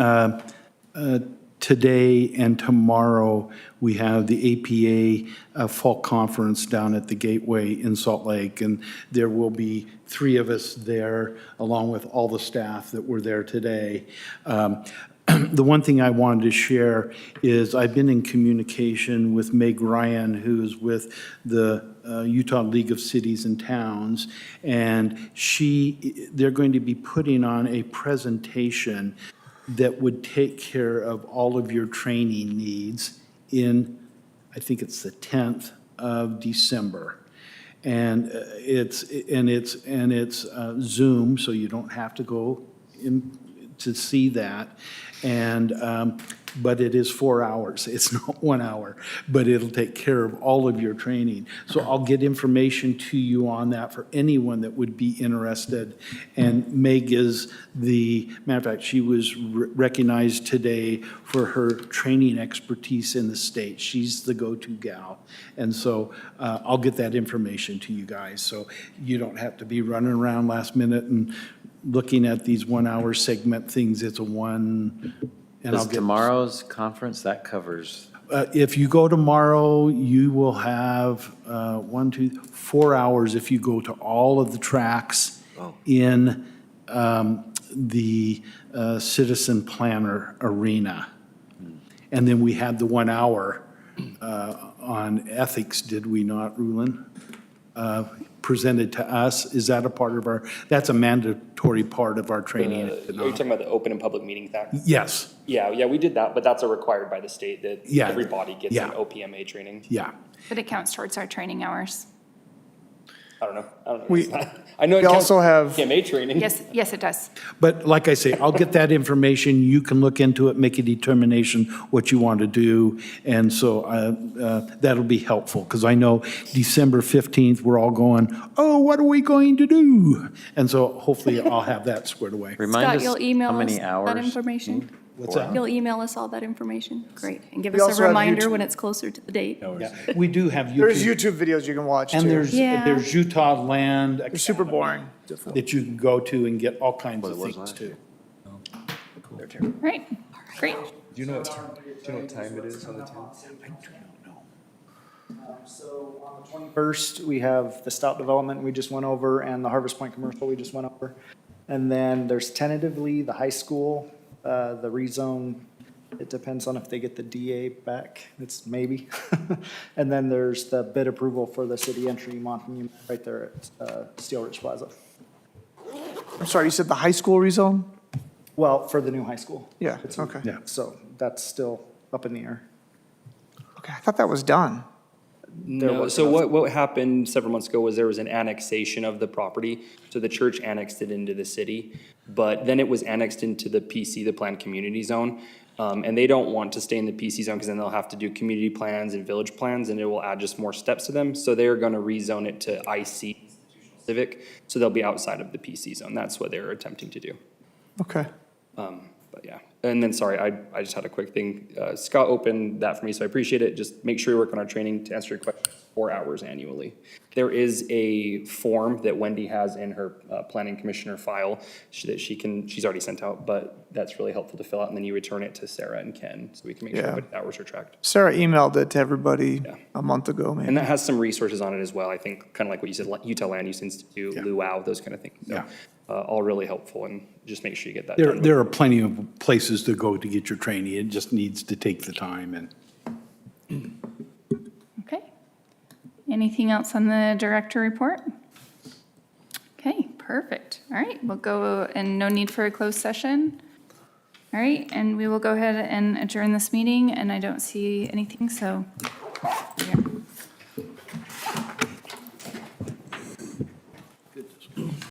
today and tomorrow, we have the APA Fall Conference down at the Gateway in Salt Lake, and there will be 3 of us there, along with all the staff that were there today. The one thing I wanted to share is I've been in communication with Meg Ryan, who's with the Utah League of Cities and Towns, and they're going to be putting on a presentation that would take care of all of your training needs in I think it's the 10th of December. And it's Zoom, so you don't have to go in to see that. And, but it is 4 hours. It's not 1 hour, but it'll take care of all of your training. So I'll get information to you on that for anyone that would be interested. And Meg is matter of fact, she was recognized today for her training expertise in the state. She's the go-to gal. And so I'll get that information to you guys. So you don't have to be running around last minute and looking at these 1 hour segment things. It's a one. And I'll Does get tomorrow's conference, that covers? if you go tomorrow, you will have 4 hours if you go to all of the tracks in the Citizen Planner Arena. And then we had the 1 hour on ethics, did we not, Rulon? Presented to us. Is that a part of that's a mandatory part of our training? Are you talking about the Open and Public Meetings Act? Yes. Yeah, we did that, but that's a required by the state that Yeah. everybody gets Yeah. an OPMA training. Yeah. But it counts towards our training hours. I don't know. We- I know it we counts also have- OPMA training. Yes, it does. But like I say, I'll get that information. You can look into it, make a determination what you want to do. And so that'll be helpful because I know December 15th, we're all going, oh, what are we going to do? And so hopefully I'll have that squared away. Remind Scott, us you'll email how us many that hours? information? What's that? You'll email us all that information? Great. And give We us also a have reminder YouTube. when it's closer to the date. Yeah. We do have YouTube. There's YouTube videos you can watch too. And there's Yeah. Utah Land They're super boring. that you can go to and get all kinds of things too. Right, great. Do you know what time it is on the 10th? So on the 21st, we have the Stout Development we just went over and the Harvest Point Commercial we just went over. And then there's tentatively the high school, the rezone. It depends on if they get the DA back. It's maybe. And then there's the bid approval for the city entry Monument right there at Steel Ridge Plaza. I'm sorry, you said the high school rezone? Well, for the new high school. Yeah, okay. Yeah. So that's still up in the air. Okay, I thought that was done. No, so what happened several months ago was there was an annexation of the property. So the church annexed it into the city, but then it was annexed into the PC, the Planned Community Zone. And they don't want to stay in the PC zone because then they'll have to do community plans and village plans and it will add just more steps to them. So they're gonna rezone it to IC, institutional civic, so they'll be outside of the PC zone. That's what they're attempting to do. Okay. But yeah, and then, sorry, I just had a quick thing. Scott opened that for me, so I appreciate it. Just make sure you work on our training to answer your question 4 hours annually. There is a form that Wendy has in her planning commissioner file that she's already sent out, but that's really helpful to fill out, and then you return it to Sarah and Ken, so we can make sure Yeah. what hours are tracked. Sarah emailed it to everybody Yeah. a month ago, And maybe. that has some resources on it as well, I think, kind of like what you said, Utah Land Use Institute, Luau, those kind of things. So, Yeah. all really helpful, and just make sure you get that There, done. there are plenty of places to go to get your training. It just needs to take the time and. Okay. Anything else on the director report? Okay, perfect. All right, we'll go, and no need for a closed session. All right, and we will go ahead and adjourn this meeting, and I don't see anything, so